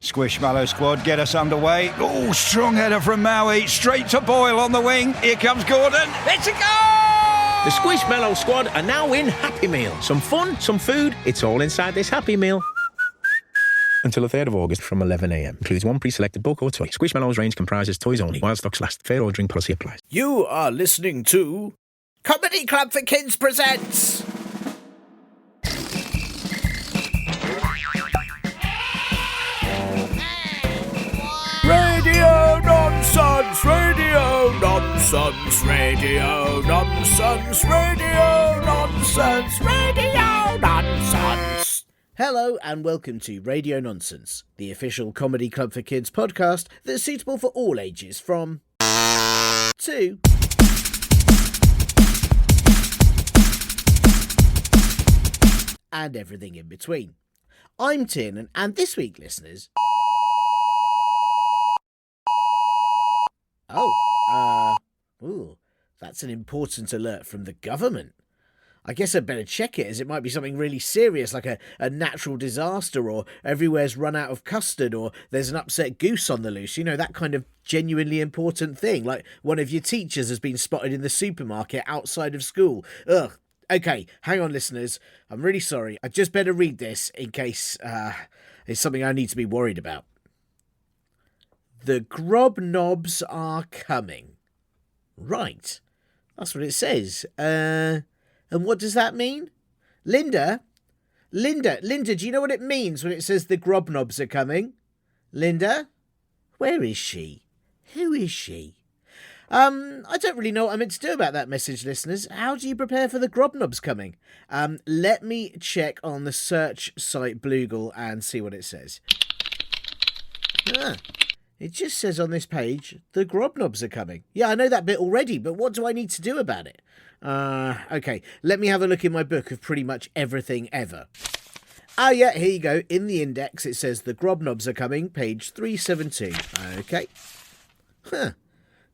Squishmallow squad, get us underway. Oh, strong header from Maui, straight to Boyle on the wing. Here comes Gordon. It's a goal! The Squishmallow squad are now in Happy Meal. Some fun, some food, it's all inside this Happy Meal. Until the 3rd of August from 11 a.m. Includes one pre-selected book or toy. Squishmallows range comprises toys only. While stocks last. Fair ordering policy applies. You are listening to Comedy Club for Kids presents Radio Nonsense, Radio Nonsense, Radio Nonsense, Radio Nonsense, Radio Nonsense. Hello and welcome to Radio Nonsense, the official Comedy Club for Kids podcast that's suitable for all ages from 2 and everything in between. I'm Tiernan, and this week, listeners... that's an important alert from the government. I guess I'd better check it, as it might be something really serious, like a natural disaster, or everywhere's run out of custard, or there's an upset goose on the loose. You know, that kind of genuinely important thing, like one of your teachers has been spotted in the supermarket outside of school. Ugh. Okay, hang on, listeners. I'm really sorry. I just better read this in case it's something I need to be worried about. The grobnobs are coming. Right. That's what it says. And what does that mean? Linda, do you know what it means when it says the grobnobs are coming? Linda? Where is she? Who is she? I don't really know what I'm meant to do about that message, listeners. How do you prepare for the grobnobs coming? Let me check on the search site Bloogle and see what it says. It just says on this page, the grobnobs are coming. Yeah, I know that bit already, but what do I need to do about it? Okay, let me have a look in my book of pretty much everything ever. Oh yeah, here you go. In the index, it says the grobnobs are coming, page 372. Okay.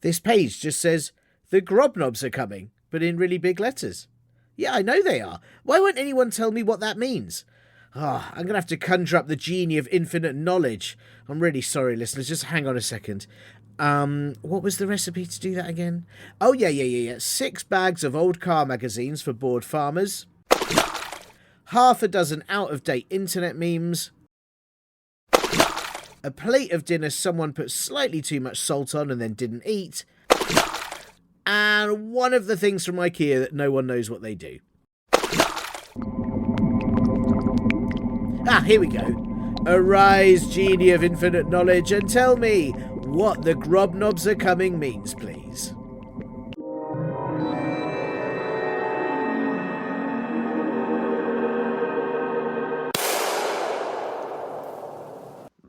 This page just says the grobnobs are coming, but in really big letters. Yeah, I know they are. Why won't anyone tell me what that means? I'm going to have to conjure up the genie of infinite knowledge. I'm really sorry, listeners. Just hang on a second. What was the recipe to do that again? Oh, yeah. 6 bags of old car magazines for bored farmers. Half a dozen out-of-date internet memes. A plate of dinner someone put slightly too much salt on and then didn't eat. And one of the things from IKEA that no one knows what they do. Here we go. Arise, genie of infinite knowledge, and tell me what the grobnobs are coming means, please.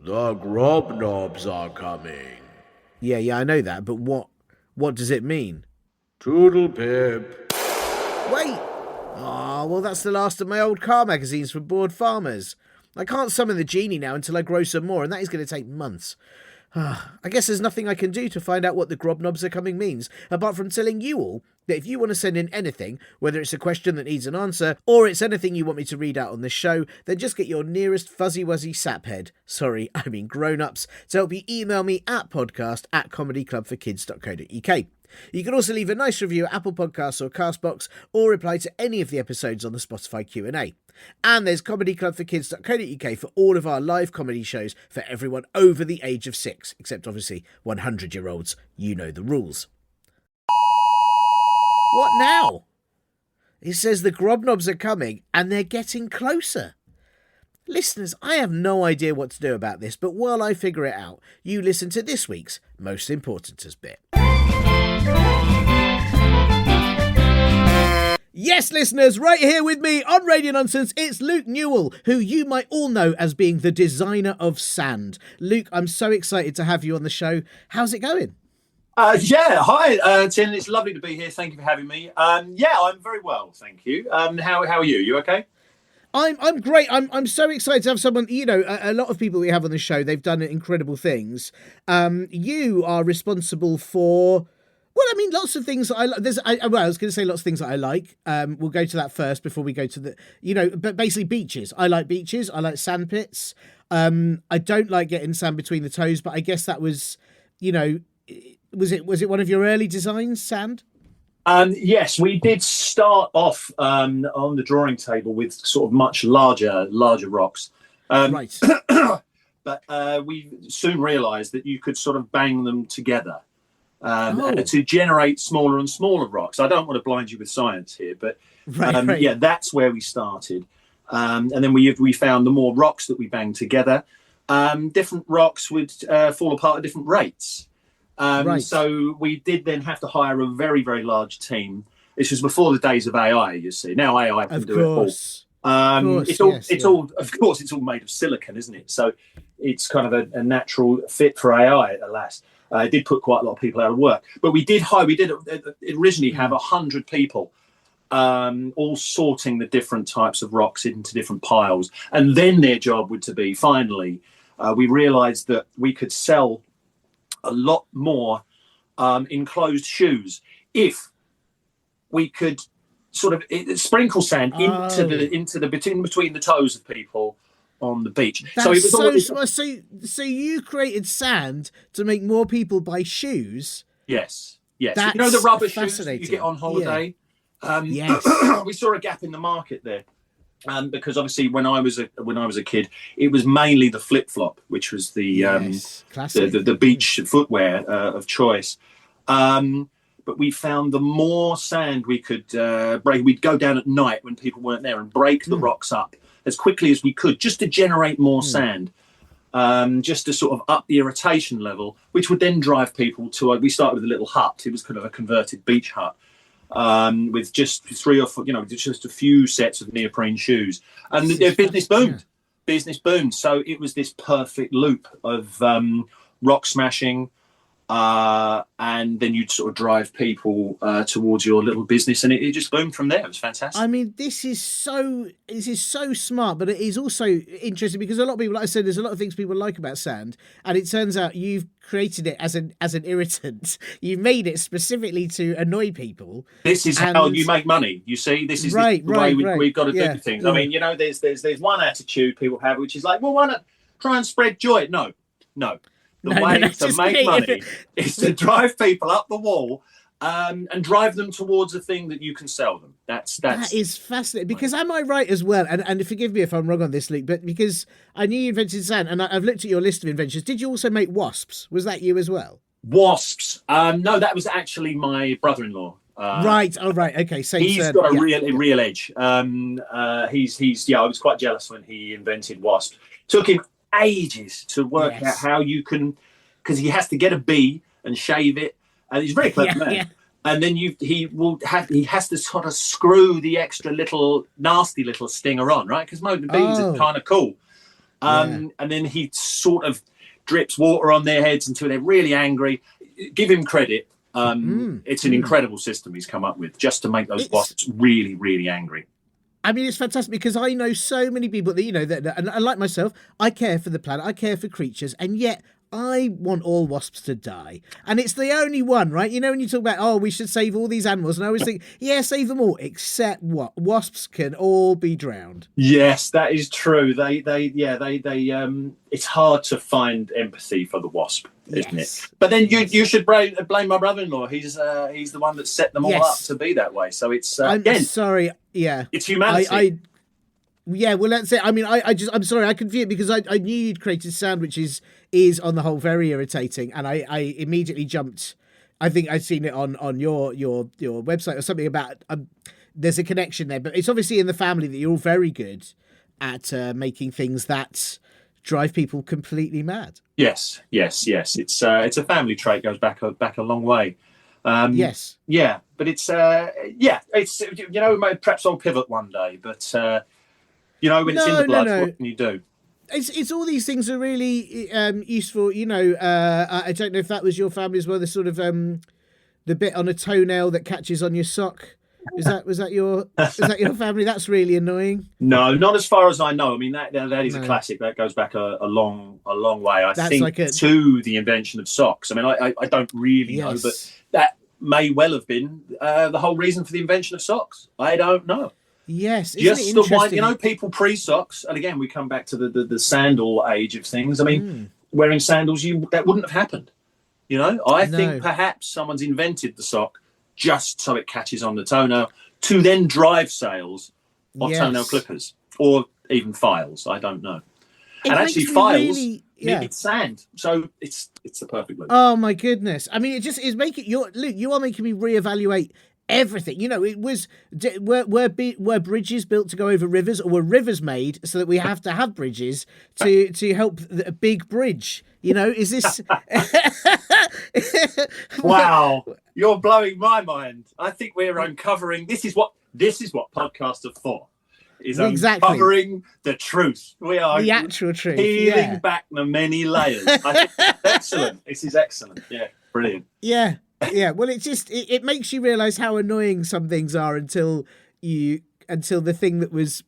The grobnobs are coming. Yeah, I know that, but what does it mean? Toodle pip. Wait! Well, that's the last of my old car magazines from bored farmers. I can't summon the genie now until I grow some more, and that is going to take months. I guess there's nothing I can do to find out what the grobnobs are coming means, apart from telling you all that if you want to send in anything, whether it's a question that needs an answer, or it's anything you want me to read out on this show, then just get your nearest fuzzy-wuzzy saphead, sorry, I mean grown-ups, to help you email me at podcast@comedyclubforkids.co.uk. You can also leave a nice review at Apple Podcasts or Castbox, or reply to any of the episodes on the Spotify Q&A. And there's comedyclubforkids.co.uk for all of our live comedy shows for everyone over the age of 6, except obviously 100-year-olds. You know the rules. What now? It says the grobnobs are coming and they're getting closer. Listeners, I have no idea what to do about this, but while I figure it out, you listen to this week's Most Importantest bit. Yes, listeners, right here with me on Radio Nonsense, it's Luke Newell, who you might all know as being the designer of sand. Luke, I'm so excited to have you on the show. How's it going? Hi, Tim. It's lovely to be here. Thank you for having me. I'm very well, thank you. How are you? You okay? I'm great. I'm so excited to have someone. You know, a lot of people we have on the show, they've done incredible things. You are responsible for. Well, I mean, lots of things I was going to say lots of things that I like. We'll go to that first before we go to the, but basically beaches. I like beaches. I like sand pits. I don't like getting sand between the toes, but I guess that was, was it one of your early designs, sand? Yes, we did start off on the drawing table with sort of much larger rocks. Right. But we soon realised that you could sort of bang them together to generate smaller and smaller rocks. I don't want to blind you with science here, but Right. yeah, that's where we started. And then we found the more rocks that we banged together, different rocks would fall apart at different rates. Right. So we did then have to hire a very, very large team. This was before the days of AI, you see. Now AI can do it all. It's all, of course, it's all made of silicon, isn't it? So it's kind of a natural fit for AI, alas. It did put quite a lot of people out of work. But we did originally have 100 people all sorting the different types of rocks into different piles. And then their job would to be, finally, we realised that we could sell a lot more enclosed shoes if we could sort of sprinkle sand into the between the toes of people on the beach. So you created sand to make more people buy shoes. Yes. That's the rubber shoes that you get on holiday. Yes. We saw a gap in the market there. Because obviously, when I was a kid, it was mainly the flip flop, which was the beach footwear of choice. But we found the more sand we could break, we'd go down at night when people weren't there and break the rocks up as quickly as we could, just to generate more sand, just to sort of up the irritation level, which would then drive people to. We started with a little hut. It was kind of a converted beach hut. With just 3 or 4, just a few sets of neoprene shoes, and their business boomed. Business boomed. So it was this perfect loop of rock smashing, and then you'd sort of drive people towards your little business, and it just boomed from there. It was fantastic. I mean, this is so smart, but it is also interesting because a lot of people, like I said, there's a lot of things people like about sand, and it turns out you've created it as an irritant. You made it specifically to annoy people. This is how you make money. You see, this is the way we've got to do things. Yeah. I mean, there's one attitude people have, which is like, well, why not try and spread joy? No. The way to make money is to drive people up the wall and drive them towards a thing that you can sell them. That is fascinating. Because am I right as well? And forgive me if I'm wrong on this, Luke, but because I knew you invented sand, and I've looked at your list of inventions. Did you also make wasps? Was that you as well? Wasps? No, that was actually my brother-in-law. Right. Oh, right. Okay. He's got a real edge. I was quite jealous when he invented wasps. Took him ages to work out how you can, because he has to get a bee and shave it, and he's a very clever man. Yeah. And then he has to sort of screw the extra nasty little stinger on, right? Because most of the bees are kind of cool. And then he sort of drips water on their heads until they're really angry. Give him credit. It's an incredible system he's come up with just to make those wasps really, really angry. I mean, it's fantastic because I know so many people that, and like myself, I care for the planet, I care for creatures, and yet I want all wasps to die. And it's the only one, right? When you talk about, we should save all these animals, and I always think, save them all, except what? Wasps can all be drowned. Yes, that is true. They it's hard to find empathy for the wasp, isn't it? But then you should blame my brother-in-law. He's the one that set them all up to be that way. So it's sorry. Yeah, it's humanity. Well, that's it. I mean, I'm sorry, I confused it because I knew you'd created sound, which is on the whole very irritating, and I immediately jumped. I think I'd seen it on your website or something about there's a connection there, but it's obviously in the family that you're all very good at making things that drive people completely mad. Yes. It's a family trait, goes back a long way. Yes. Yeah, but it's perhaps I'll pivot one day, but when it's in the blood, what can you do? It's all these things are really useful. I don't know if that was your family as well. The sort of the bit on a toenail that catches on your sock. Was that your family? That's really annoying. No, not as far as I know. I mean, that is a classic. That goes back a long way. I think to the invention of socks. I mean, I don't really know, but that may well have been the whole reason for the invention of socks. I don't know. Yes, isn't just it the one, interesting? people pre-socks, and again we come back to the sandal age of things. I mean, wearing sandals, that wouldn't have happened. I think No. perhaps someone's invented the sock just so it catches on the toenail to then drive sales of toenail Yes. clippers or even files. I don't know. It And makes actually, me files really, yeah. need sand, so it's the perfect look. Oh my goodness! I mean, it just is making Luke. You are making me reevaluate everything. It was were bridges built to go over rivers, or were rivers made so that we have to have bridges to help a big bridge? Is this? Wow, you're blowing my mind. I think we're uncovering. This is what podcasts are for. Is Exactly. uncovering the truth. We are the actual truth, peeling back the many layers. I think excellent. This is excellent. Yeah, brilliant. Yeah. Well, it makes you realise how annoying some things are until the thing that was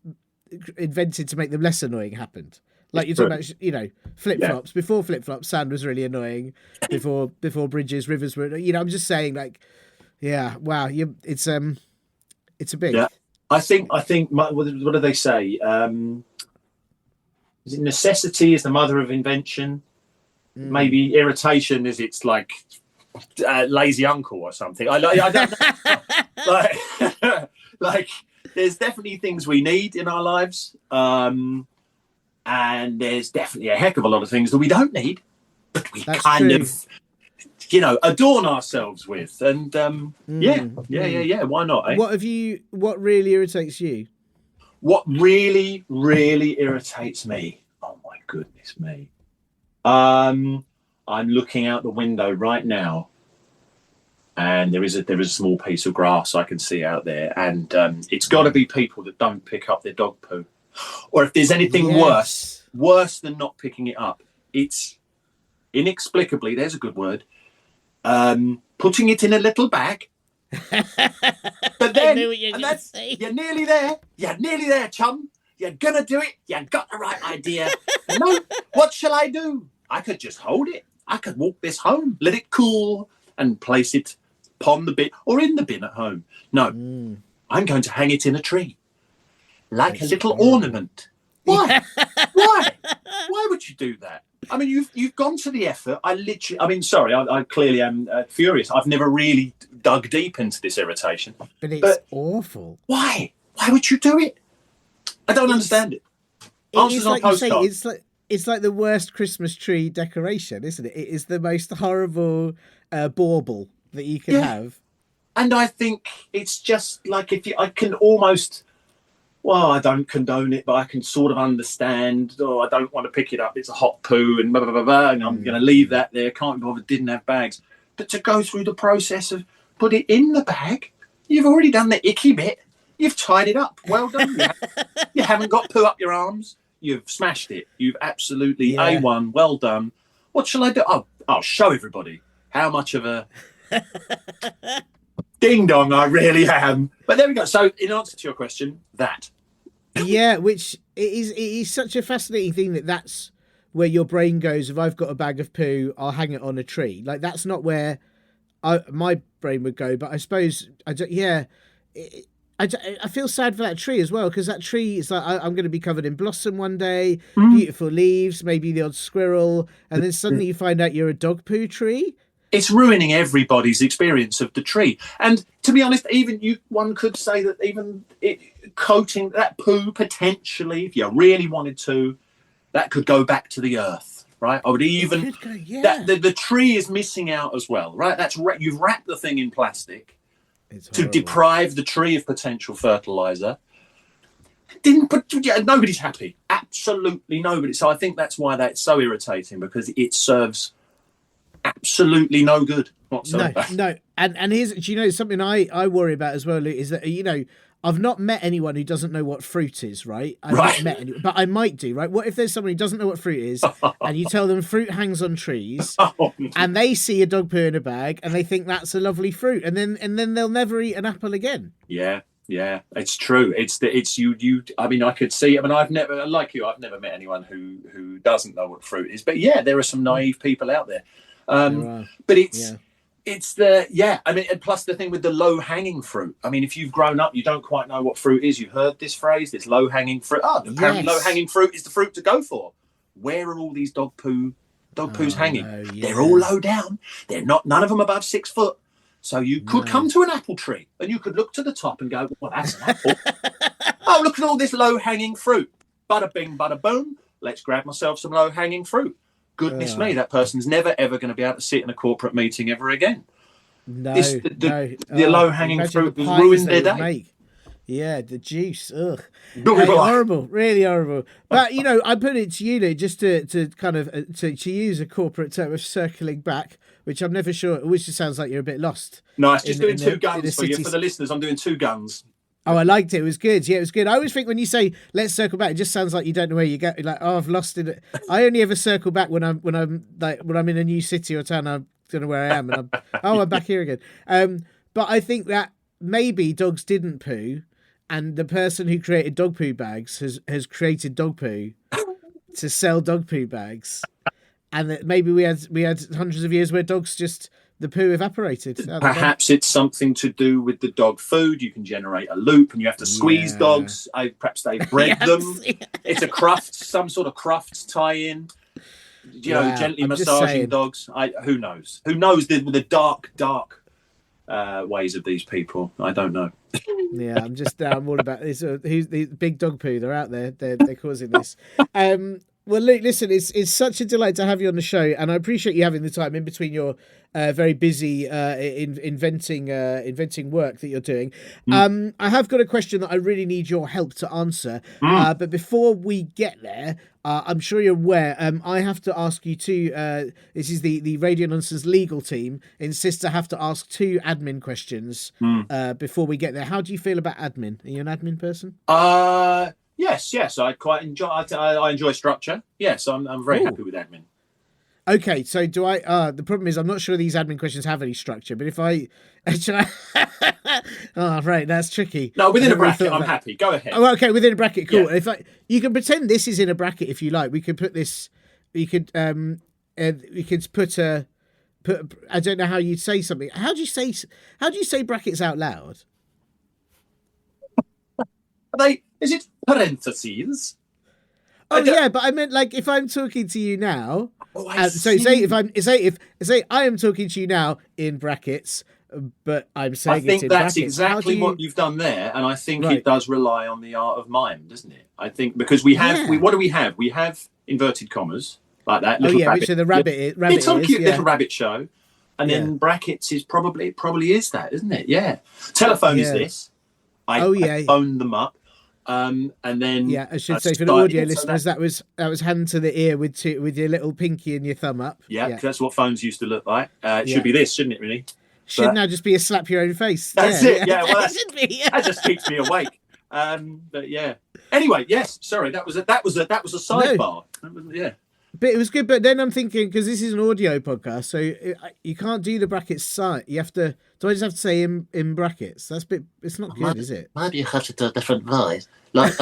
invented to make them less annoying happened. Like you're talking about, flip flops. Yeah. Before flip flops, sand was really annoying. Before bridges, rivers were. I'm just saying, like, yeah, wow, it's a big. Yeah. I think. What do they say? Is it necessity is the mother of invention? Maybe irritation is its like lazy uncle or something. I don't know. like, there's definitely things we need in our lives, and there's definitely a heck of a lot of things that we don't need, but we kind of adorn ourselves with. And yeah. Why not? Eh? What really irritates you? What really, really irritates me? Oh my goodness me! I'm looking out the window right now, and there is a small piece of grass I can see out there, and it's got to be people that don't pick up their dog poo, or if there's anything worse than not picking it up, it's inexplicably. There's a good word. Putting it in a little bag. But then, you're nearly there, chum. You're gonna do it. You got the right idea. No, what shall I do? I could just hold it. I could walk this home, let it cool, and place it upon the bin or in the bin at home. No, I'm going to hang it in a tree, like a little ornament. Why? Why would you do that? I mean, you've gone to the effort. I clearly am furious. I've never really dug deep into this irritation. But it's awful. Why? Why would you do it? I don't understand it. Answers on postcards. It's like the worst Christmas tree decoration, isn't it? It is the most horrible bauble that you can have. And I think it's just like I can almost. Well, I don't condone it, but I can sort of understand. Oh, I don't want to pick it up. It's a hot poo and blah, blah, blah, blah, and I'm going to leave that there. Can't be bothered, didn't have bags. But to go through the process of put it in the bag, you've already done the icky bit. You've tied it up. Well done. You haven't got poo up your arms. You've smashed it. You've absolutely A1. Well done. What shall I do? I'll show everybody how much of a ding dong I really am. But there we go. So in answer to your question, that. Yeah, which it is such a fascinating thing that's where your brain goes. If I've got a bag of poo, I'll hang it on a tree. Like that's not where my brain would go. But I suppose I feel sad for that tree as well, because that tree is like I'm going to be covered in blossom one day, beautiful leaves, maybe the odd squirrel, and then suddenly you find out you're a dog poo tree. It's ruining everybody's experience of the tree. And to be honest, one could say that even coating that poo potentially, if you really wanted to, that could go back to the earth, right? I would even the tree is missing out as well, right? You've wrapped the thing in plastic to deprive the tree of potential fertilizer. Nobody's happy. Absolutely nobody. So I think that's why that's so irritating, because it serves absolutely no good whatsoever. No. And here's, do you know something I worry about as well, Luke, is that, I've not met anyone who doesn't know what fruit is, right? I've not met anyone, but I might do, right? What if there's someone who doesn't know what fruit is and you tell them fruit hangs on trees and they see a dog poo in a bag and they think that's a lovely fruit, and then they'll never eat an apple again. Yeah, it's true. It's you. I mean, I could see. I mean, I've never met anyone who doesn't know what fruit is. But yeah, there are some naive people out there. But I mean, and plus the thing with the low hanging fruit. I mean, if you've grown up, you don't quite know what fruit is. You've heard this phrase, this low hanging fruit. Oh, apparently low hanging fruit is the fruit to go for. Where are all these dog poos hanging? No, They're all low down. They're none of them above 6 foot. So you could come to an apple tree and you could look to the top and go, well, that's an apple. Oh, look at all this low hanging fruit. Bada bing, bada boom. Let's grab myself some low hanging fruit. Goodness me, that person's never, ever going to be able to sit in a corporate meeting ever again. No, the low-hanging fruit has ruined their day. Yeah, the juice. Ugh. Horrible, really horrible. But, I put it to you, just to kind of, to use a corporate term of circling back, which I'm never sure, which just sounds like you're a bit lost. No, it's just doing two guns for you. For the listeners, I'm doing 2 guns. Oh, I liked it. It was good. Yeah, it was good. I always think when you say "let's circle back," it just sounds like you don't know where you go. Like, oh, I've lost it. I only ever circle back when I'm in a new city or town. I don't know where I am, and I'm back here again. But I think that maybe dogs didn't poo, and the person who created dog poo bags has created dog poo to sell dog poo bags, and that maybe we had hundreds of years where dogs just. The poo evaporated. Perhaps it's something to do with the dog food. You can generate a loop and you have to squeeze dogs. Perhaps they bred them. It's a Crufts, some sort of Crufts tie-in. Gently massaging dogs. Who knows? Who knows the dark ways of these people? I don't know. Yeah, I'm all about this. Who's the big dog poo? They're out there. They're causing this. Well, Luke, listen, it's such a delight to have you on the show, and I appreciate you having the time in between your very busy inventing work that you're doing. I have got a question that I really need your help to answer, but before we get there, I'm sure you're aware, I have to ask you this is the Radio Nonsense legal team, insists I have to ask 2 admin questions before we get there. How do you feel about admin? Are you an admin person? Yes. I quite enjoy. I enjoy structure. Yes, I'm very happy with admin. Okay, so do I? The problem is I'm not sure these admin questions have any structure. But if I, oh right, that's tricky. No, within a bracket, I'm happy. Go ahead. Oh, okay, within a bracket, cool. Yeah. If you can pretend this is in a bracket if you like. We could put this. We could put. I don't know how you'd say something. How do you say brackets out loud? Is it parentheses? Oh yeah, but I meant like if I'm talking to you now. Oh, I so see. say I am talking to you now in brackets, but I'm saying I think it's in that's brackets. exactly what you've done there, and I think it does rely on the art of mime, doesn't it? I think because we have what do we have? We have inverted commas like that. Rabbit, which are the rabbit it's a cute yeah. little rabbit show, and then brackets is probably is that, isn't it? Yeah. Telephone is this. I phoned them up. And then I should say for the audio listeners, that was hand to the ear with your little pinky and your thumb up. Yeah, because that's what phones used to look like. It should be this, shouldn't it? Really, should now just be a slap your own face. That's it. Yeah, well, that just keeps me awake. But yeah. Anyway, yes. Sorry, that was a sidebar. No. Yeah. But it was good. But then I'm thinking, because this is an audio podcast, so you can't do the brackets side. You have to. Do I just have to say in brackets? That's a bit. It's not good, is it? Maybe you have to do a different voice, like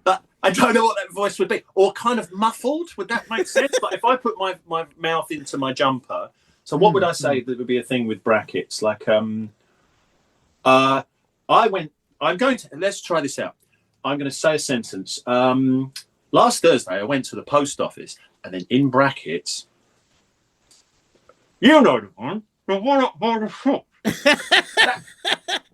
But I don't know what that voice would be, or kind of muffled. Would that make sense? Like if I put my mouth into my jumper. So what would I say that would be a thing with brackets? Like let's try this out. I'm going to say a sentence. Last Thursday, I went to the post office, and then in brackets, you know the one up by the shop.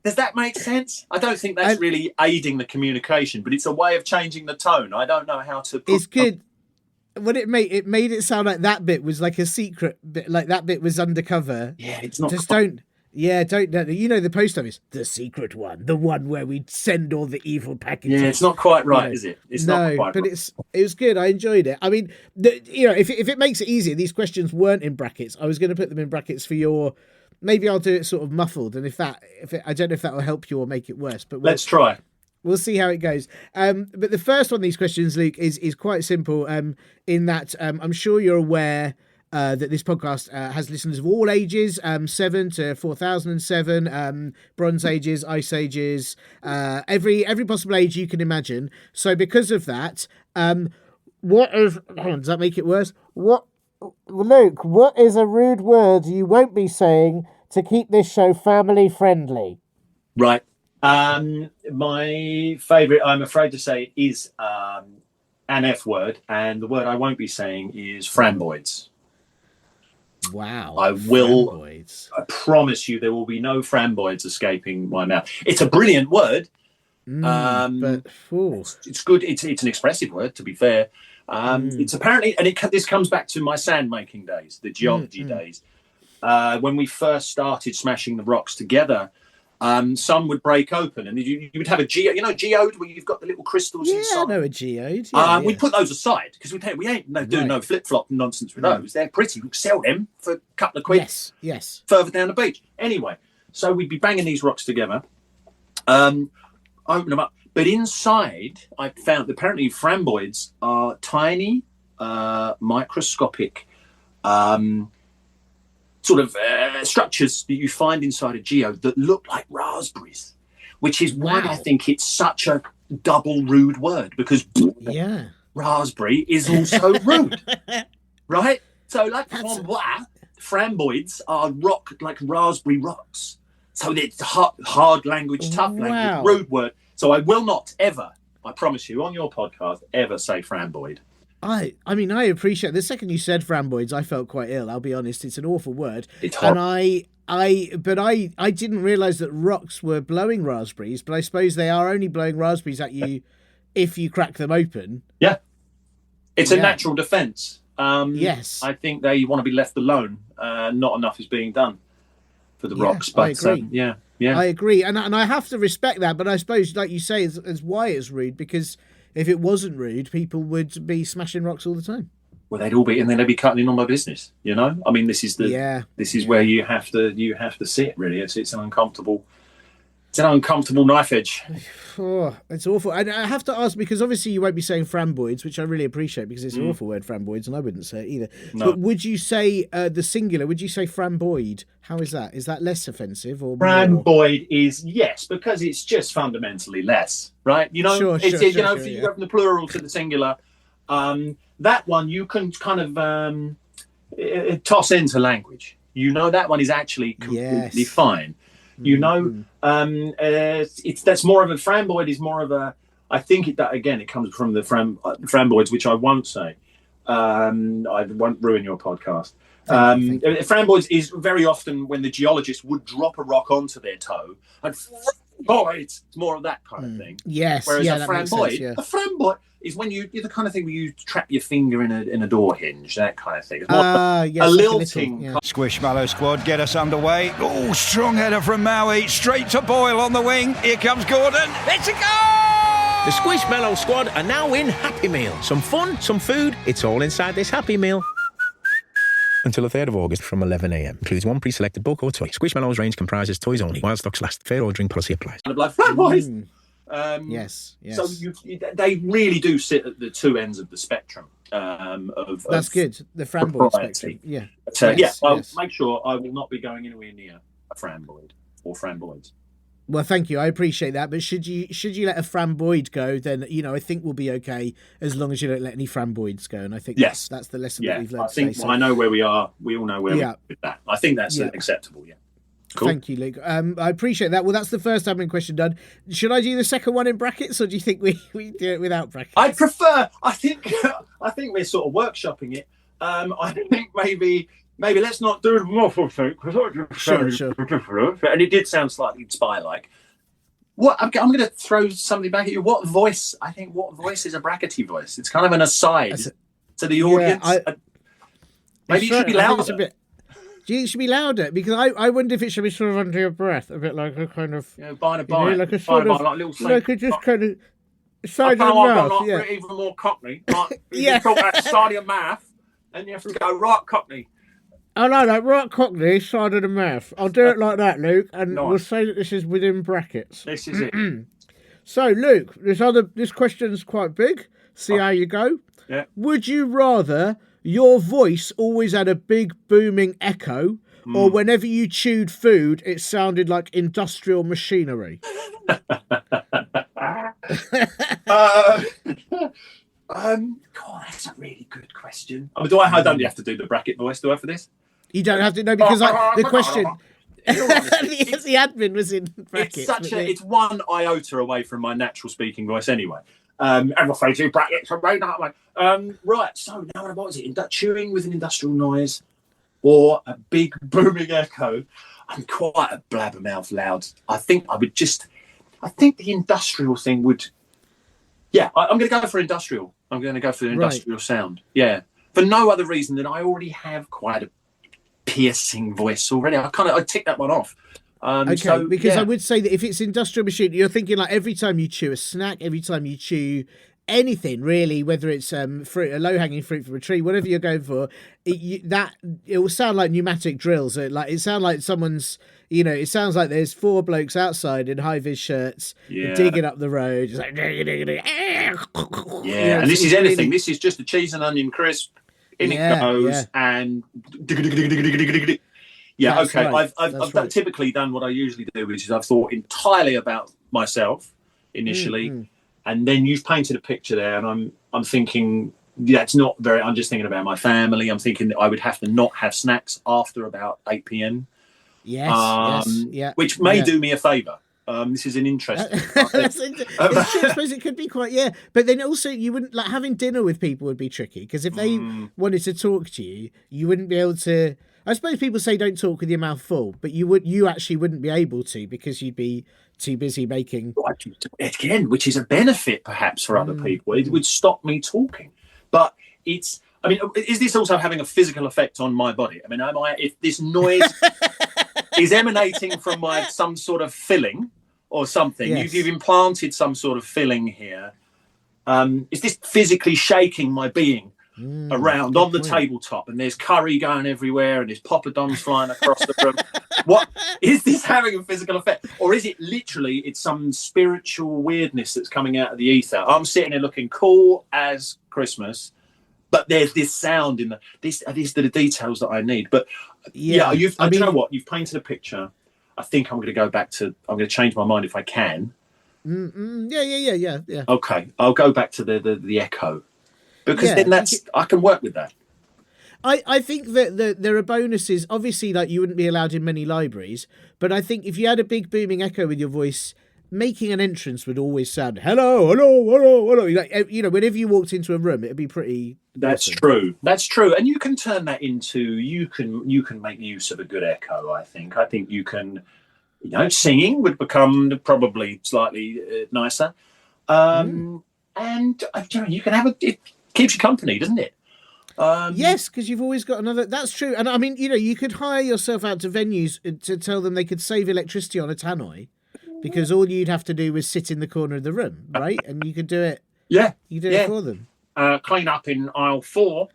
Does that make sense? I don't think that's really aiding the communication, but it's a way of changing the tone. I don't know how to. It's good. What it made it sound like that bit was like a secret bit, like that bit was undercover. Yeah, it's not. Don't. You know the post office, the secret one, the one where we send all the evil packages. Yeah, it's not quite right, is it? It's not quite but right. it was good. I enjoyed it. I mean, if it makes it easier, these questions weren't in brackets. I was going to put them in brackets for your. Maybe I'll do it sort of muffled, and I don't know if that will help you or make it worse. But let's try. We'll see how it goes. But the first one of these questions, Luke, is quite simple. In that I'm sure you're aware. That this podcast has listeners of all ages, 7 to 4007, Bronze Ages, Ice Ages, every possible age you can imagine. So because of that, does that make it worse? What Luke, what is a rude word you won't be saying to keep this show family friendly? Right. My favourite, I'm afraid to say, is an F word, and the word I won't be saying is framboids. Wow. Framboids. I promise you there will be no framboids escaping my mouth. It's a brilliant word. But it's good. It's an expressive word, to be fair. It's apparently, and this comes back to my sand making days, the geology days, when we first started smashing the rocks together. Some would break open, and you would have a geode where you've got the little crystals inside. Yeah, I know a geode. We put those aside because we ain't doing no flip flop nonsense with those. They're pretty. We sell them for a couple of quid. Yes. Further down the beach. Anyway, so we'd be banging these rocks together, open them up. But inside, I found apparently framboids are tiny, microscopic. Sort of structures that you find inside a geode that look like raspberries, which is why I think it's such a double rude word, because raspberry is also rude, right? So like framboids are like raspberry rocks. So it's hard language, tough language, rude word. So I will not ever, I promise you, on your podcast, ever say framboid. I mean, I appreciate the second you said framboids, I felt quite ill. I'll be honest, it's an awful word. It's hot. And I didn't realise that rocks were blowing raspberries, but I suppose they are only blowing raspberries at you if you crack them open. Yeah, it's a natural defence. Yes, I think they want to be left alone. Not enough is being done for the rocks. But I agree. Yeah, I agree, and I have to respect that. But I suppose, like you say, is why it's rude, because if it wasn't rude, people would be smashing rocks all the time. Well, they'd all be, and then they'd be cutting in on my business. You know, I mean, this is where you have to sit. Really, it's an uncomfortable knife edge. Oh, it's awful. And I have to ask, because obviously you won't be saying framboids, which I really appreciate, because it's an awful word, framboids, and I wouldn't say it either. No. But would you say the singular? Would you say framboid? How is that? Is that less offensive or more? Framboid is, yes, because it's just fundamentally less, right? You know, if you go from the plural to the singular, that one you can kind of toss into language. You know, that one is actually completely fine. You know, that's more of a framboid is more of a. I think that again, it comes from the framboids, which I won't say. I won't ruin your podcast. Framboids is very often when the geologist would drop a rock onto their toe, and framboids, it's more of that kind of thing. Yes, whereas a framboid is when you're the kind of thing where you trap your finger in a door hinge, that kind of thing. It's more a lilting. Squishmallow squad, get us underway. Oh, strong header from Maui, straight to Boyle on the wing. Here comes Gordon. It's a goal! The Squishmallow squad are now in Happy Meal. Some fun, some food, it's all inside this Happy Meal. Until the 3rd of August from 11 a.m. Includes one pre-selected book or toy. Squishmallow's range comprises toys only. While stocks last. Fair ordering policy applies. Kind of like framboys. Yes. So they really do sit at the two ends of the spectrum. That's good. The framboid spectrum. Yeah. Make sure I will not be going anywhere near a framboid or framboids. Well, thank you. I appreciate that. But should you let a framboid go, then I think we'll be okay as long as you don't let any framboids go. And I think that's the lesson that we've learned. I know where we are. We all know where we are with that. I think that's acceptable. Yeah. Cool. Thank you, Luke. I appreciate that. Well, that's the first admin question done. Should I do the second one in brackets, or do you think we do it without brackets? I prefer. I think we're sort of workshopping it. I think maybe let's not do the muffle thing, because sure. And it did sound slightly spy-like. What I'm going to throw something back at you. What voice is a brackety voice? It's kind of an aside to the audience. Maybe you should be louder. It should be louder, because I wonder if it should be sort of under your breath, a bit like a kind of like a sort of like a little like a just kind of side of the mouth. Even more Cockney. Like, you talk about side of your mouth, and you have to go right Cockney. I know that, right Cockney, side of the mouth. I'll do it like that, Luke, and we'll say that this is within brackets. This is it. So, Luke, this question's quite big. See how you go. Yeah. Would you rather your voice always had a big booming echo, or whenever you chewed food, it sounded like industrial machinery? God, that's a really good question. I mean, I don't have to do the bracket voice, do I, for this? You don't have to know, because the question... the admin was in brackets. It's one iota away from my natural speaking voice anyway. And we'll say two brackets. Right, so now what was it? Chewing with an industrial noise or a big booming echo? I'm quite a blabbermouth loud. I think the industrial thing would... Yeah, I'm going to go for industrial. I'm going to go for the industrial sound. Yeah. For no other reason than I already have quite a piercing voice already. I tick that one off. I would say that if it's industrial machine, you're thinking like every time you chew a snack, every time you chew anything really, whether it's fruit, a low-hanging fruit from a tree, whatever you're going for, it will sound like pneumatic drills. It sounds like someone's, it sounds like there's four blokes outside in high-vis shirts digging up the road. Just like, and this is anything. Really... This is just a cheese and onion crisp. In it goes, and okay. Right. I've typically done what I usually do, which is I've thought entirely about myself initially, and then you've painted a picture there, and I'm thinking that's not very. I'm just thinking about my family. I'm thinking that I would have to not have snacks after about 8 p.m. Which may do me a favour. This is an interesting. I suppose it could be quite, but then also you wouldn't like having dinner with people would be tricky, because if they wanted to talk to you, you wouldn't be able to. I suppose people say don't talk with your mouth full, but you actually wouldn't be able to, because you'd be too busy making. Again, which is a benefit perhaps for other people. It would stop me talking, but it's. I mean, is this also having a physical effect on my body? I mean, if this noise is emanating from some sort of filling or something, you've implanted some sort of filling here. Is this physically shaking my being around on the tabletop, and there's curry going everywhere and there's poppadoms flying across the room? What is this having a physical effect, or is it literally it's some spiritual weirdness that's coming out of the ether? I'm sitting there looking cool as Christmas, but there's this sound in these are the details that I need. But you know what, you've painted a picture. I think I'm going to change my mind if I can. Yeah. Okay, I'll go back to the echo, because then I can work with that. I think that there are bonuses. Obviously, like you wouldn't be allowed in many libraries, but I think if you had a big booming echo with your voice, making an entrance would always sound hello. Like, whenever you walked into a room, it'd be pretty. That's awesome. That's true, and you can turn that into you can make use of a good echo. I think you can, singing would become probably slightly nicer, and you can have it keeps you company, doesn't it? Yes, because you've always got another. That's true, and I mean, you could hire yourself out to venues to tell them they could save electricity on a tannoy. Because all you'd have to do was sit in the corner of the room, right? And you could do it. Yeah. You do it for them. Clean up in aisle 4.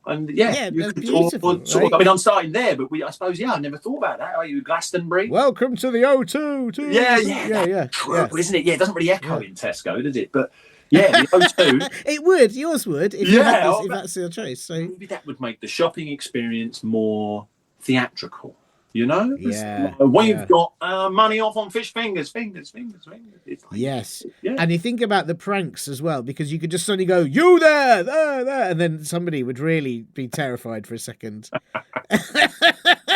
And that's beautiful. Right? I mean, I'm starting there, but I suppose, I never thought about that. Are you Glastonbury? Welcome to the O2. Yeah. True, isn't it? Yeah, it doesn't really echo in Tesco, does it? But the O2. It would. Yours would. If that's your choice. So maybe that would make the shopping experience more theatrical. We've got money off on fish fingers. Yes. And you think about the pranks as well, because you could just suddenly go, you there, and then somebody would really be terrified for a second.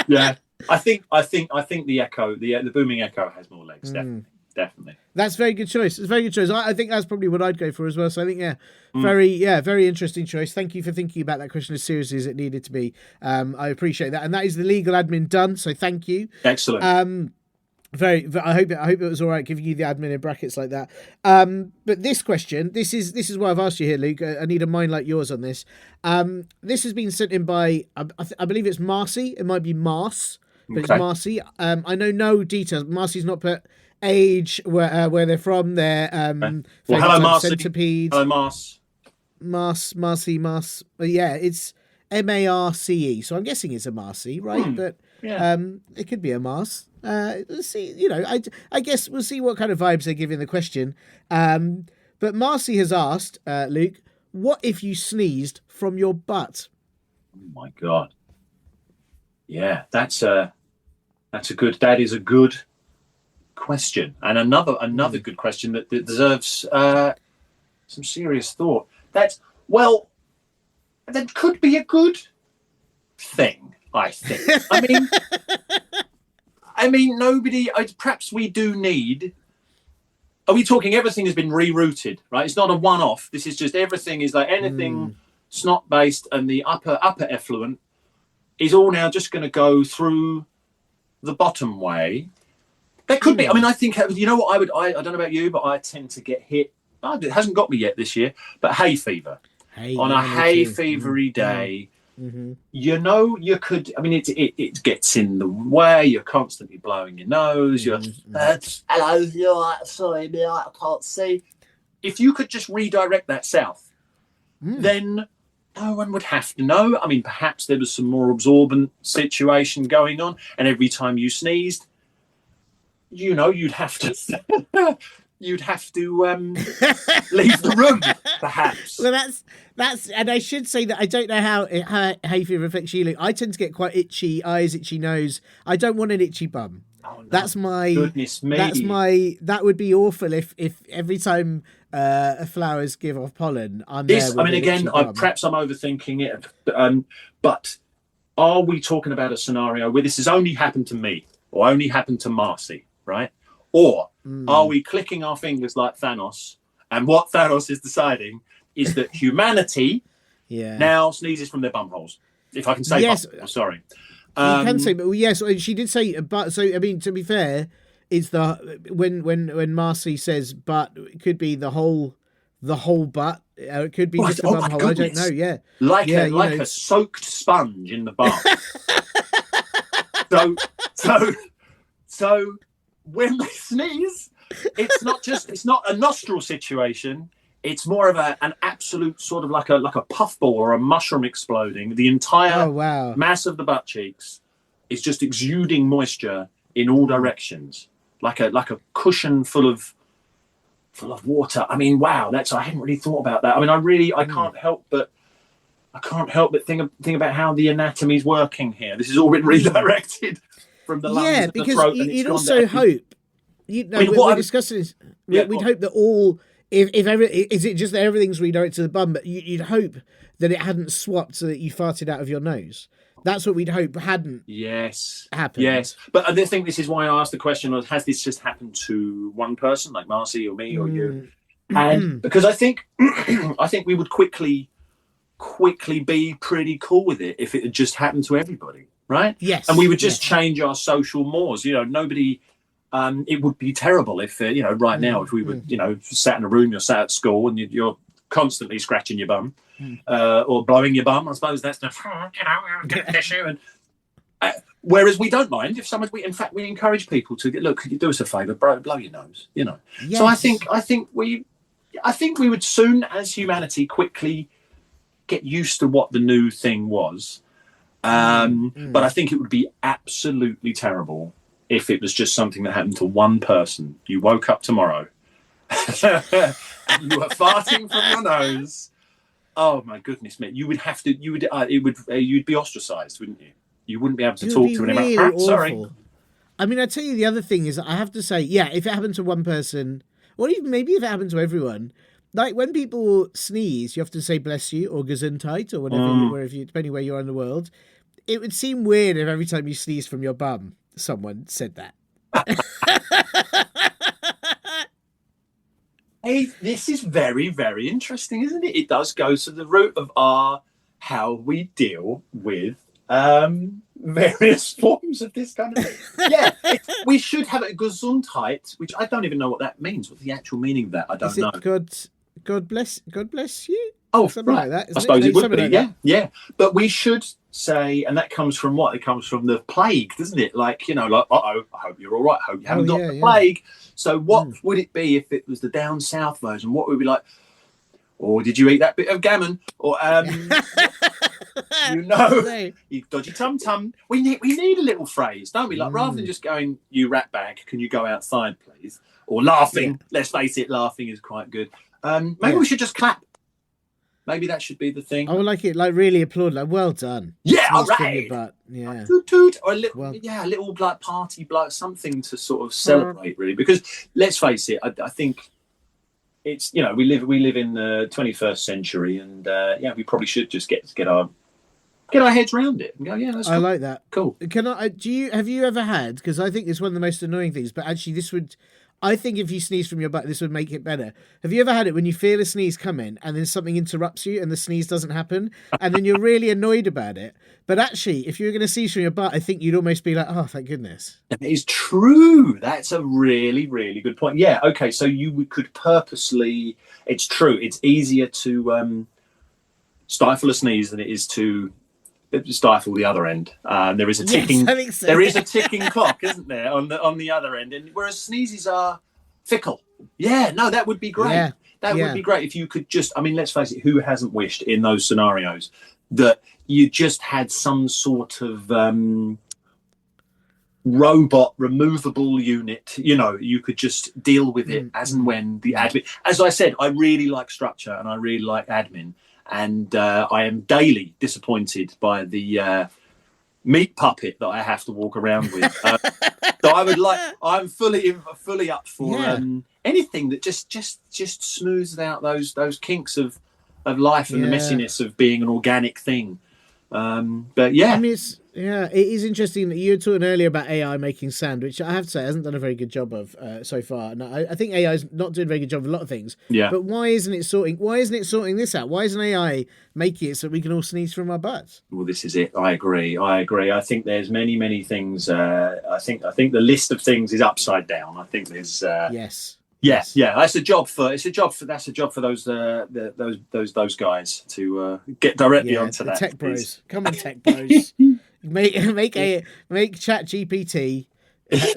Yeah. I think the echo, the booming echo has more legs, definitely. That's a very good choice. It's a very good choice. I think that's probably what I'd go for as well. So I think, very interesting choice. Thank you for thinking about that question as seriously as it needed to be. I appreciate that. And that is the legal admin done. So thank you. Excellent. I hope it was all right giving you the admin in brackets like that. But this question, this is why I've asked you here, Luke. I need a mind like yours on this. This has been sent in by, I believe it's Marcy. It might be Mars, but it's Marcy. I know no details. Marcy's not put age, where they're from, their hello Marcy. Centipede. Hello Mars. Marcy. Yeah, it's Marce. So I'm guessing it's a Marcy, right? But it could be a Mars. Let's see. I guess we'll see what kind of vibes they're giving the question. But Marcy has asked, Luke, what if you sneezed from your butt? Oh my God. Yeah, that is a good question, and another good question that deserves some serious thought. that could be a good thing, I think. I mean, perhaps we do need. Are we talking everything has been rerouted, right? It's not a one-off. This is just everything is like anything snot-based, and the upper effluent is all now just going to go through the bottom way. There could be. I mean, I think, you know what I don't know about you, but I tend to get hit. It hasn't got me yet this year, but hay fever. On a hay fevery day, you know, you could. I mean, it gets in the way. You're constantly blowing your nose. You're hello, you're right. Sorry, I can't see. If you could just redirect that south, then no one would have to know. I mean, perhaps there was some more absorbent situation going on, and every time you sneezed, you know, you'd have to leave the room, perhaps. Well, that's, and I should say that I don't know how hay fever affects you, Luke. I tend to get quite itchy eyes, itchy nose. I don't want an itchy bum. Oh, no. That's my goodness me. That would be awful if every time flowers give off pollen, perhaps I'm overthinking it, but are we talking about a scenario where this has only happened to me or only happened to Marcy, right? Or are we clicking our fingers like Thanos, and what Thanos is deciding is that humanity now sneezes from their bumholes? If I can say bumhole, sorry. You can say, but yes, she did say, but so I mean, to be fair, it's the when Marcy says, but it could be the whole butt. It could be just a bumhole. I don't know. Yeah, like a soaked sponge in the bath. so when they sneeze, it's not a nostril situation. It's more of an absolute sort of like a puffball or a mushroom exploding. The entire mass of the butt cheeks is just exuding moisture in all directions, like a cushion full of water. I mean, wow, I hadn't really thought about that. I mean, I can't help but think about how the anatomy's working here. This has all been redirected from the lungs to the throat. Yeah, because you'd also hope. We're discussing this. We'd hope that all. If is it just that everything's redirected to the bum, but you'd hope that it hadn't swapped so that you farted out of your nose. That's what we'd hope hadn't happened. Yes, but I think this is why I asked the question: has this just happened to one person, like Marcy or me or you? And because I think we would quickly be pretty cool with it if it had just happened to everybody, right? Yes, and we would just change our social mores. You know, nobody. It would be terrible if, right now, if we were, sat in a room, you're sat at school and you're constantly scratching your bum or blowing your bum. I suppose that's get an issue. And whereas we don't mind if we encourage people to could you do us a favour, blow your nose, Yes. So I think we would soon, as humanity, quickly get used to what the new thing was. But I think it would be absolutely terrible if it was just something that happened to one person. You woke up tomorrow and you were farting from your nose. Oh my goodness, mate! You'd be ostracized, wouldn't you? You wouldn't be able to talk to anyone. Really sorry. I mean, I tell you, the other thing is, I have to say, if it happened to one person, or even maybe if it happened to everyone, like when people sneeze, you have to say "bless you" or "gesundheit" or whatever, depending where you are in the world. It would seem weird if every time you sneeze from your bum, someone said that. Hey, this is very, very interesting, isn't it? It does go to the root of how we deal with various forms of this kind of thing. Yeah, we should have a Gesundheit, which I don't even know what that means. What's the actual meaning of that? I don't know. God bless you. Oh, something right. Like that. I suppose it would be. Like yeah. But we should say, and that comes from what? It comes from the plague, doesn't it? Like, I hope you're all right. I hope you haven't got the plague. So what would it be if it was the down south version? What would it be like? Or did you eat that bit of gammon? Or you dodgy tum-tum. We need a little phrase, don't we? Like, rather than just going, you rat bag, can you go outside, please? Or laughing. Yeah. Let's face it, laughing is quite good. Maybe we should just clap. Maybe that should be the thing. I would like it, like really applaud, like well done. Yeah, all right. Yeah, toot toot, or a little like party blow, something to sort of celebrate, really. Because let's face it, I think it's we live in the 21st century, and we probably should just get our heads around it and go, yeah, that's cool. I like that. Cool. Have you ever had, because I think it's one of the most annoying things, but actually I think if you sneeze from your butt, this would make it better. Have you ever had it when you feel a sneeze come in and then something interrupts you and the sneeze doesn't happen and then you're really annoyed about it? But actually, if you were going to sneeze from your butt, I think you'd almost be like, oh, thank goodness. That is true. That's a really, really good point. Yeah. Okay. So you could purposely, it's true. It's easier to stifle a sneeze than it is to stifle the other end. There is a ticking. Yes, so. There is a ticking clock, isn't there, on the other end? And whereas sneezes are fickle. Yeah, no, that would be great. Yeah. That would be great if you could just. I mean, let's face it. Who hasn't wished in those scenarios that you just had some sort of robot removable unit? You could just deal with it as and when the admin. As I said, I really like structure and I really like admin. And I am daily disappointed by the meat puppet that I have to walk around with. So I'm fully up for anything that just smooths out those kinks of life and the messiness of being an organic thing. But yeah, I mean, it is interesting that you were talking earlier about AI making sound, which I have to say hasn't done a very good job of so far. And I think AI is not doing a very good job of a lot of things. Yeah. But why isn't it sorting this out? Why isn't AI making it so we can all sneeze from our butts? Well, this is it. I agree. I think there's many things. I think the list of things is upside down. I think there's yes. Yeah. That's a job for those guys to get directly onto that. Tech bros, come on, tech bros, make Chat GPT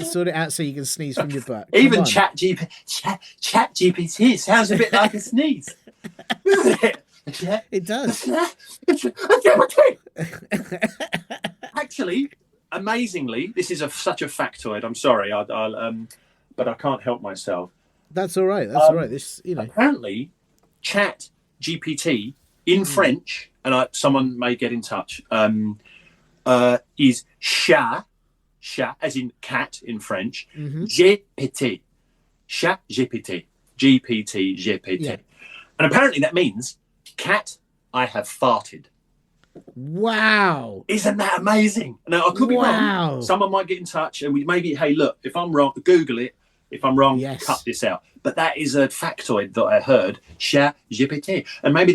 sort it out so you can sneeze from your butt. Even Chat GPT sounds a bit like a sneeze, doesn't it? Yeah, it does. Actually, amazingly, this is such a factoid. I'm sorry, but I can't help myself. That's all right. That's all right. This, apparently, Chat GPT in French, and someone may get in touch. Is chat as in cat in French. GPT, chat GPT, GPT. Yeah. And apparently that means cat. I have farted. Wow! Isn't that amazing? Now I could be wrong. Someone might get in touch, and hey, look, if I'm wrong, Google it. If I'm wrong, cut this out. But that is a factoid that I heard. Chat GPT, and maybe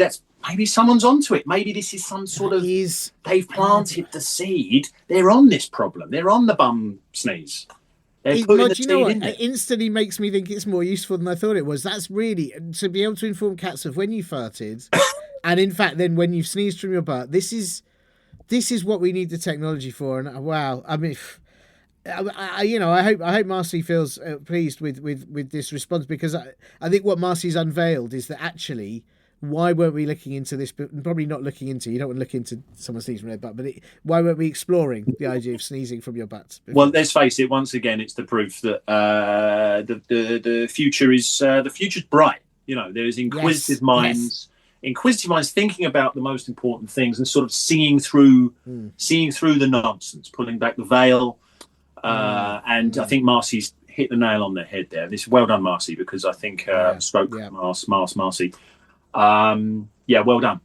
someone's onto it. Maybe this is some sort of. They've planted the seed. They're on this problem. They're on the bum sneeze. They're putting the seed in there. It instantly makes me think it's more useful than I thought it was. That's really to be able to inform cats of when you farted, and in fact, then when you've sneezed from your butt. This is what we need the technology for. And wow, I mean. I hope Marcy feels pleased with this response, because I think what Marcy's unveiled is that actually, why weren't we looking into this? But probably not looking into. You don't want to look into someone sneezing from their butt, but why weren't we exploring the idea of sneezing from your butt? Well, let's face it. Once again, it's the proof that the future is the future's bright. There's inquisitive minds. Inquisitive minds thinking about the most important things and sort of seeing through the nonsense, pulling back the veil. And I think Marcy's hit the nail on the head there. Well done, Marcy, because I think Marcy. Well done.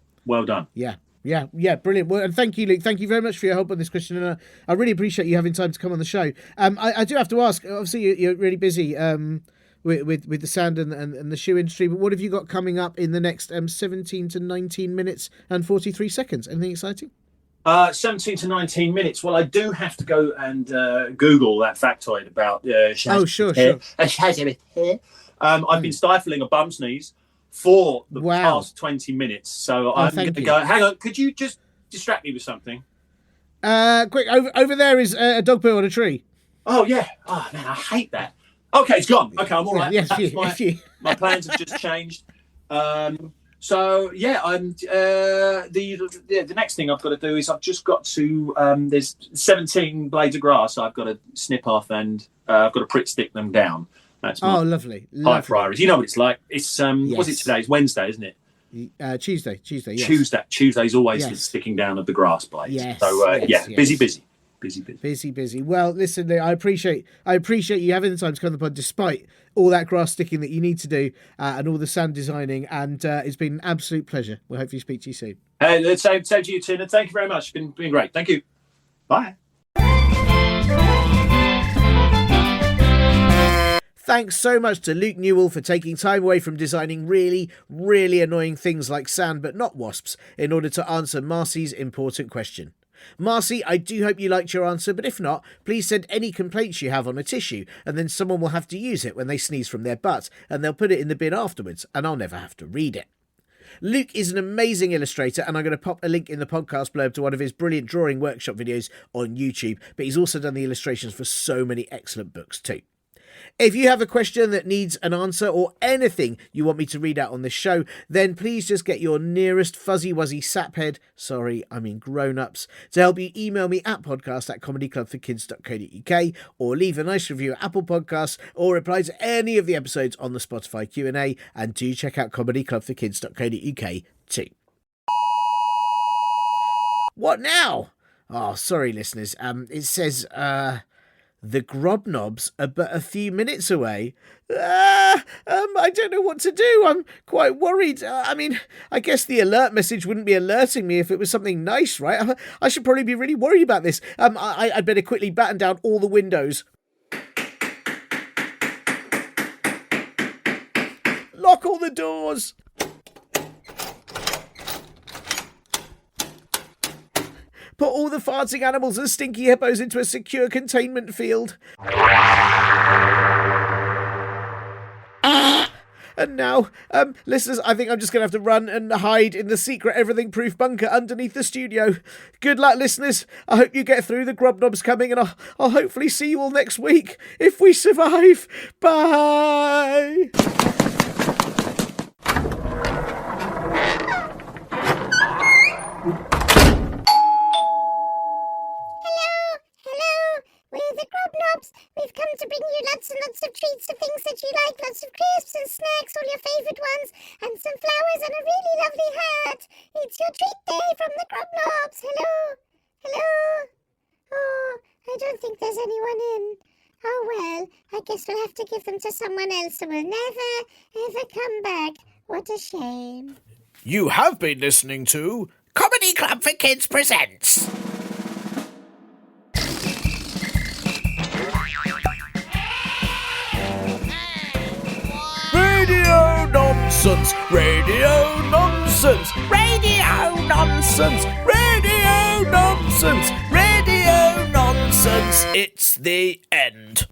Yeah, brilliant. Well, and thank you, Luke. Thank you very much for your help on this question, and I really appreciate you having time to come on the show. I do have to ask. Obviously, you're really busy with the sound and the shoe industry, but what have you got coming up in the next 17 to 19 minutes and 43 seconds? Anything exciting? 17 to 19 minutes. Well, I do have to go and Google that factoid about sure. I've been stifling a bum sneeze for the past 20 minutes, so I'm going to go. Hang on, could you just distract me with something? Quick, over there is a dog poo on a tree. Oh yeah. Oh man, I hate that. Okay, it's gone. Okay, I'm all right. Yes, my plans have just changed. So yeah, I'm the next thing I've got to do is I've just got to there's 17 blades of grass I've got to snip off, and I've got to prick stick them down. That's my lovely. high priorities. You know what it's like. It's what's it today? It's Wednesday, isn't it? Tuesday. Yes. Tuesday's always the sticking down of the grass blades. Yes, so busy. Busy. Well, listen, I appreciate you having the time to come on the pod despite all that grass sticking that you need to do and all the sand designing, and it's been an absolute pleasure. We'll hopefully speak to you soon. Hey, same to you, Tiernan. Thank you very much. It's been great. Thank you. Bye. Thanks so much to Luke Newell for taking time away from designing really, really annoying things like sand but not wasps in order to answer Marcy's important question. Marcy, I do hope you liked your answer, but if not, please send any complaints you have on a tissue, and then someone will have to use it when they sneeze from their butt, and they'll put it in the bin afterwards, and I'll never have to read it. Luke is an amazing illustrator, and I'm going to pop a link in the podcast blurb to one of his brilliant drawing workshop videos on YouTube, but he's also done the illustrations for so many excellent books too. If you have a question that needs an answer or anything you want me to read out on this show, then please just get your nearest fuzzy wuzzy saphead, sorry, I mean grown-ups, to help you email me at podcast@comedyclubforkids.co.uk or leave a nice review at Apple Podcasts or reply to any of the episodes on the Spotify Q&A, and do check out comedyclubforkids.co.uk too. What now? Oh, sorry listeners, it says, the Grobnobs are but a few minutes away. I don't know what to do. I'm quite worried. I guess the alert message wouldn't be alerting me if it was something nice, right? I should probably be really worried about this. I'd better quickly batten down all the windows. Lock all the doors. Put all the farting animals and stinky hippos into a secure containment field. And now, listeners, I think I'm just going to have to run and hide in the secret everything-proof bunker underneath the studio. Good luck, listeners. I hope you get through. The Grobnob's coming, and I'll hopefully see you all next week, if we survive. Bye! We're the Grobnobs. We've come to bring you lots and lots of treats of things that you like, lots of crisps and snacks, all your favourite ones, and some flowers and a really lovely hat. It's your treat day from the Grobnobs. Hello? Hello? Oh, I don't think there's anyone in. Oh well, I guess we'll have to give them to someone else who will never, ever come back. What a shame. You have been listening to Comedy Club for Kids presents. Radio nonsense, radio nonsense, radio nonsense, radio nonsense, radio nonsense. It's the end.